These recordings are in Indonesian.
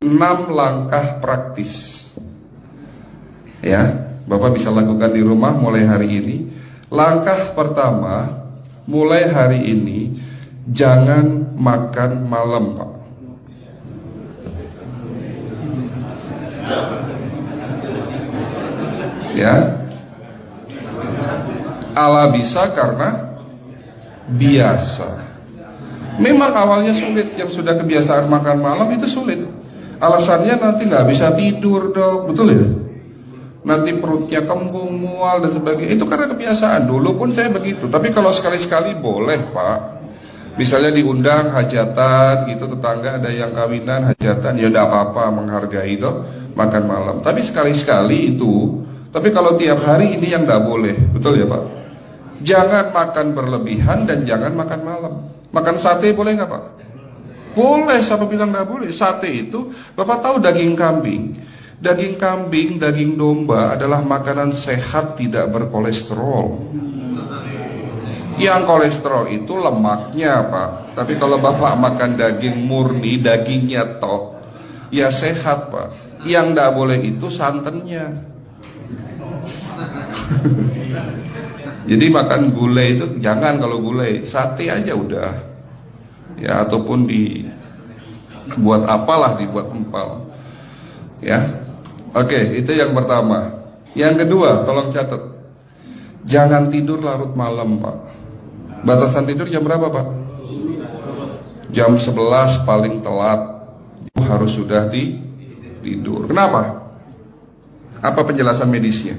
6 langkah praktis. Ya, Bapak bisa lakukan di rumah mulai hari ini. Langkah pertama, mulai hari ini jangan makan malam, Pak. Ya, ala bisa karena biasa. Memang awalnya sulit, yang sudah kebiasaan makan malam itu sulit. Alasannya nanti nggak bisa tidur, Dok, betul ya? Nanti perutnya kembung, mual dan sebagainya. Itu karena kebiasaan. Dulu pun saya begitu. Tapi kalau sekali-sekali boleh, Pak. Misalnya diundang hajatan gitu, tetangga ada yang kawinan, hajatan, ya udah apa-apa, menghargai itu makan malam. Tapi sekali-sekali itu. Tapi kalau tiap hari ini yang nggak boleh, betul ya, Pak? Jangan makan berlebihan dan jangan makan malam. Makan sate boleh nggak, Pak? Boleh, siapa bilang nggak boleh? Sate itu, Bapak tahu daging kambing. Daging kambing, daging domba adalah makanan sehat, tidak berkolesterol. Yang kolesterol itu lemaknya, Pak. Tapi kalau Bapak makan daging murni, dagingnya tok, ya sehat, Pak. Yang nggak boleh itu santannya. Jadi makan gulai itu jangan, kalau gulai sate aja udah. Ya, ataupun dibuat apalah, dibuat empal. Ya. Oke, itu yang pertama. Yang kedua, tolong catat. Jangan tidur larut malam, Pak. Batasan tidur jam berapa, Pak? Jam 11 paling telat. Harus sudah tidur. Kenapa? Apa penjelasan medisnya?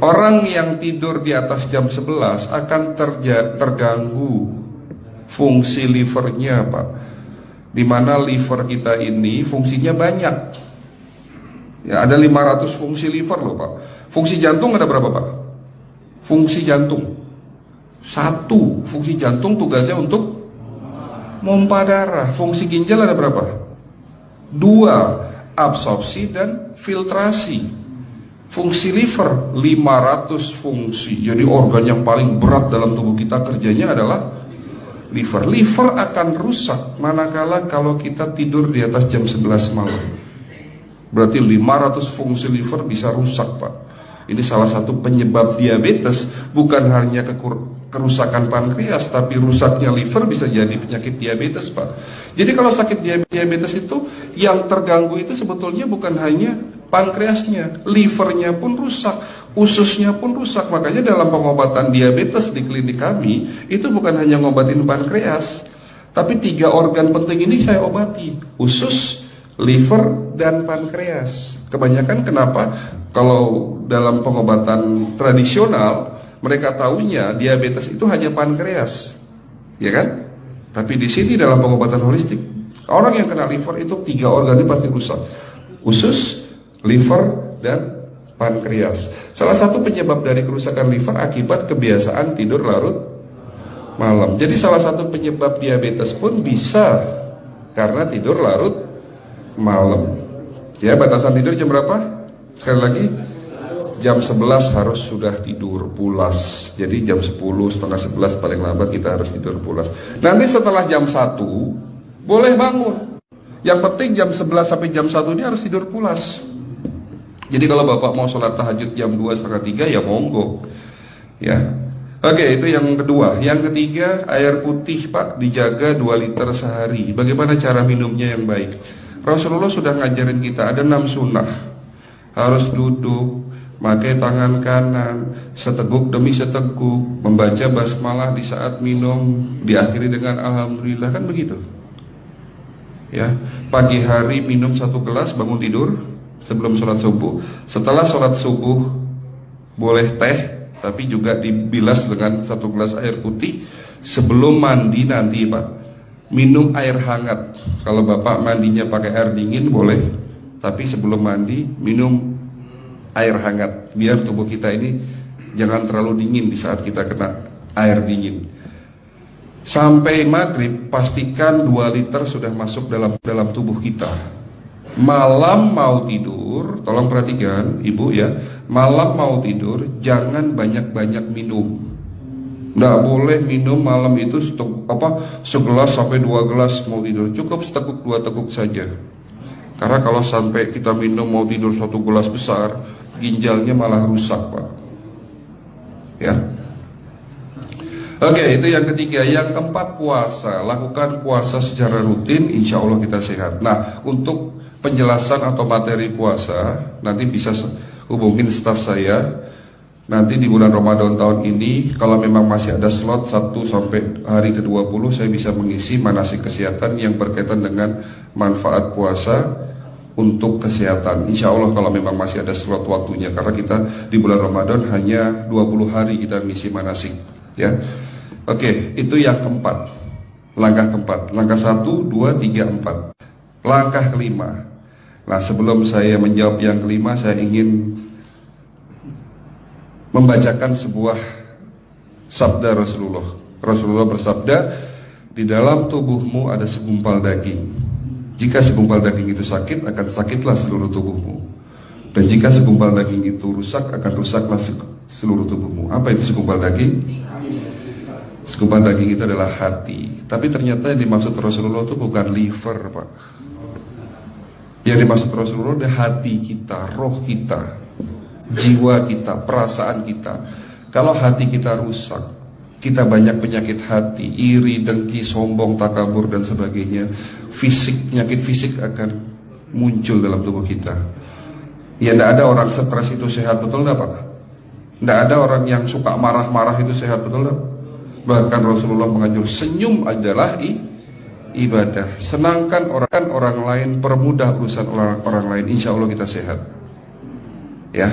Orang yang tidur di atas jam 11 akan terganggu fungsi livernya, Pak. Dimana liver kita ini fungsinya banyak. Ya, ada 500 fungsi liver loh, Pak. Fungsi jantung ada berapa, Pak? Fungsi jantung 1. Fungsi jantung tugasnya untuk mompa darah. Fungsi ginjal ada berapa? 2. Absorpsi dan filtrasi. Fungsi liver 500 fungsi. Jadi organ yang paling berat dalam tubuh kita kerjanya adalah liver. Liver akan rusak manakala kalau kita tidur di atas jam 11 malam. Berarti 500 fungsi liver bisa rusak, Pak. Ini salah satu penyebab diabetes. Bukan hanya kerusakan pankreas, tapi rusaknya liver bisa jadi penyakit diabetes, Pak. Jadi kalau sakit diabetes itu, yang terganggu itu sebetulnya bukan hanya pankreasnya, livernya pun rusak, ususnya pun rusak. Makanya dalam pengobatan diabetes di klinik kami, itu bukan hanya ngobatin pankreas, tapi 3 organ penting ini saya obati: usus, liver, dan pankreas. Kebanyakan kenapa? Kalau dalam pengobatan tradisional, mereka tahunya diabetes itu hanya pankreas, ya kan? Tapi di sini dalam pengobatan holistik, orang yang kena liver itu 3 organ ini pasti rusak: usus, liver, dan pankreas. Salah satu penyebab dari kerusakan liver akibat kebiasaan tidur larut malam. Jadi salah satu penyebab diabetes pun bisa karena tidur larut malam. Ya, batasan tidur jam berapa? Sekali lagi, jam 11 harus sudah tidur pulas. Jadi jam 10, setengah 11 paling lambat kita harus tidur pulas. Nanti setelah jam 1 boleh bangun. Yang penting jam 11 sampai jam 1 ini harus tidur pulas. Jadi kalau Bapak mau sholat tahajud jam 2, setengah 3 ya monggo. Ya. Oke, itu yang kedua. Yang ketiga, air putih, Pak, dijaga 2 liter sehari. Bagaimana cara minumnya yang baik? Rasulullah sudah ngajarin kita ada 6 sunnah. Harus duduk, pakai tangan kanan, seteguk demi seteguk, membaca basmalah di saat minum, diakhiri dengan alhamdulillah, kan begitu. Ya, pagi hari minum 1 gelas, bangun tidur sebelum sholat subuh. Setelah sholat subuh boleh teh, tapi juga dibilas dengan 1 gelas air putih. Sebelum mandi nanti, Pak, minum air hangat. Kalau Bapak mandinya pakai air dingin boleh, tapi sebelum mandi minum air hangat, biar tubuh kita ini jangan terlalu dingin di saat kita kena air dingin. Sampai maghrib pastikan 2 liter sudah masuk dalam tubuh kita. Malam mau tidur, tolong perhatikan Ibu ya, malam mau tidur jangan banyak-banyak minum. Nggak boleh minum malam itu segelas sampai 2 gelas mau tidur. Cukup seteguk 2 teguk saja. Karena kalau sampai kita minum mau tidur 1 gelas besar, ginjalnya malah rusak, Pak. Ya. Oke, itu yang ketiga. Yang keempat, puasa. Lakukan puasa secara rutin, insya Allah kita sehat. Nah, untuk penjelasan atau materi puasa, nanti bisa hubungin staf saya. Nanti di bulan Ramadan tahun ini, kalau memang masih ada slot 1 sampai hari ke-20, saya bisa mengisi manasik kesehatan yang berkaitan dengan manfaat puasa untuk kesehatan. Insya Allah kalau memang masih ada slot waktunya, karena kita di bulan Ramadan hanya 20 hari kita mengisi manasik, ya. Oke, itu yang keempat. Langkah keempat. Langkah 1, 2, 3, 4. Langkah kelima. Nah, sebelum saya menjawab yang kelima, saya ingin membacakan sebuah sabda Rasulullah. Rasulullah bersabda, di dalam tubuhmu ada segumpal daging. Jika segumpal daging itu sakit, akan sakitlah seluruh tubuhmu. Dan jika segumpal daging itu rusak, akan rusaklah seluruh tubuhmu. Apa itu segumpal daging? Segumpal daging itu adalah hati. Tapi ternyata yang dimaksud Rasulullah itu bukan liver, Pak. Yang dimaksud Rasulullah adalah hati kita, roh kita, jiwa kita, perasaan kita. Kalau hati kita rusak, kita banyak penyakit hati, iri, dengki, sombong, takabur dan sebagainya. Penyakit fisik akan muncul dalam tubuh kita. Ya, tidak ada orang stres itu sehat, betul tidak, Pak? Tidak ada orang yang suka marah-marah itu sehat, betul tidak? Bahkan Rasulullah mengajar senyum adalah ibadah. Senangkan orang lain, permudah urusan orang lain, insya Allah kita sehat. Ya,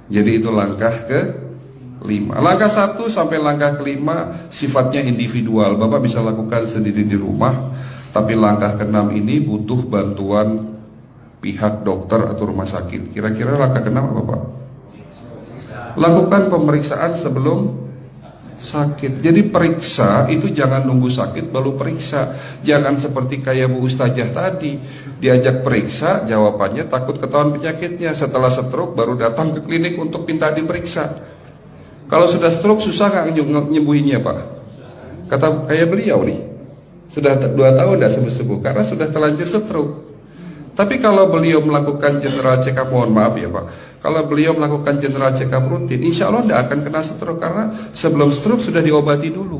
jadi itu langkah ke-5. Langkah 1 sampai langkah ke-5 sifatnya individual. Bapak bisa lakukan sendiri di rumah. Tapi langkah ke-6 ini butuh bantuan pihak dokter atau rumah sakit. Kira-kira langkah ke-6 apa, Pak? Lakukan pemeriksaan sebelum sakit. Jadi periksa itu jangan nunggu sakit baru periksa. Jangan seperti kayak Bu Ustazah tadi, diajak periksa, jawabannya takut ketahuan penyakitnya. Setelah stroke baru datang ke klinik untuk minta diperiksa. Kalau sudah stroke susah nggak nyembuhinnya, Pak? Kata kayak beliau nih, sudah 2 tahun tidak sembuh-sembuh karena sudah terlanjur stroke. Tapi kalau beliau melakukan general check up, mohon maaf ya Pak, kalau beliau melakukan general check up rutin, insya Allah tidak akan kena stroke, karena sebelum stroke sudah diobati dulu.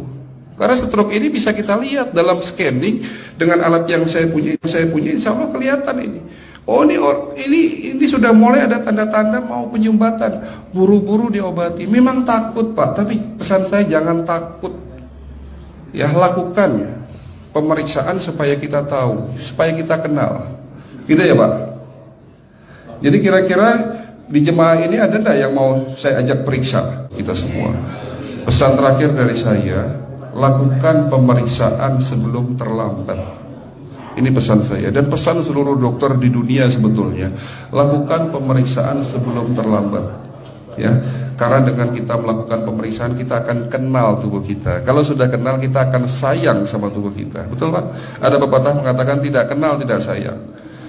Karena stroke ini bisa kita lihat dalam scanning dengan alat yang saya punya, insya Allah kelihatan ini. Oh, ini sudah mulai ada tanda-tanda mau penyumbatan, buru-buru diobati. Memang takut, Pak, tapi pesan saya jangan takut. Ya, lakukan pemeriksaan supaya kita tahu, supaya kita kenal. Gitu ya, Pak. Jadi kira-kira di jemaah ini ada enggak yang mau saya ajak periksa kita semua? Pesan terakhir dari saya, lakukan pemeriksaan sebelum terlambat. Ini pesan saya dan pesan seluruh dokter di dunia sebetulnya. Lakukan pemeriksaan sebelum terlambat. Ya, karena dengan kita melakukan pemeriksaan kita akan kenal tubuh kita. Kalau sudah kenal kita akan sayang sama tubuh kita. Betul, Pak? Ada pepatah mengatakan tidak kenal tidak sayang.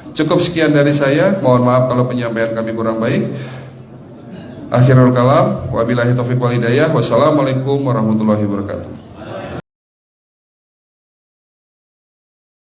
Cukup sekian dari saya. Mohon maaf kalau penyampaian kami kurang baik. Akhirul kalam, wabillahi taufiq wal hidayah. Wassalamualaikum warahmatullahi wabarakatuh.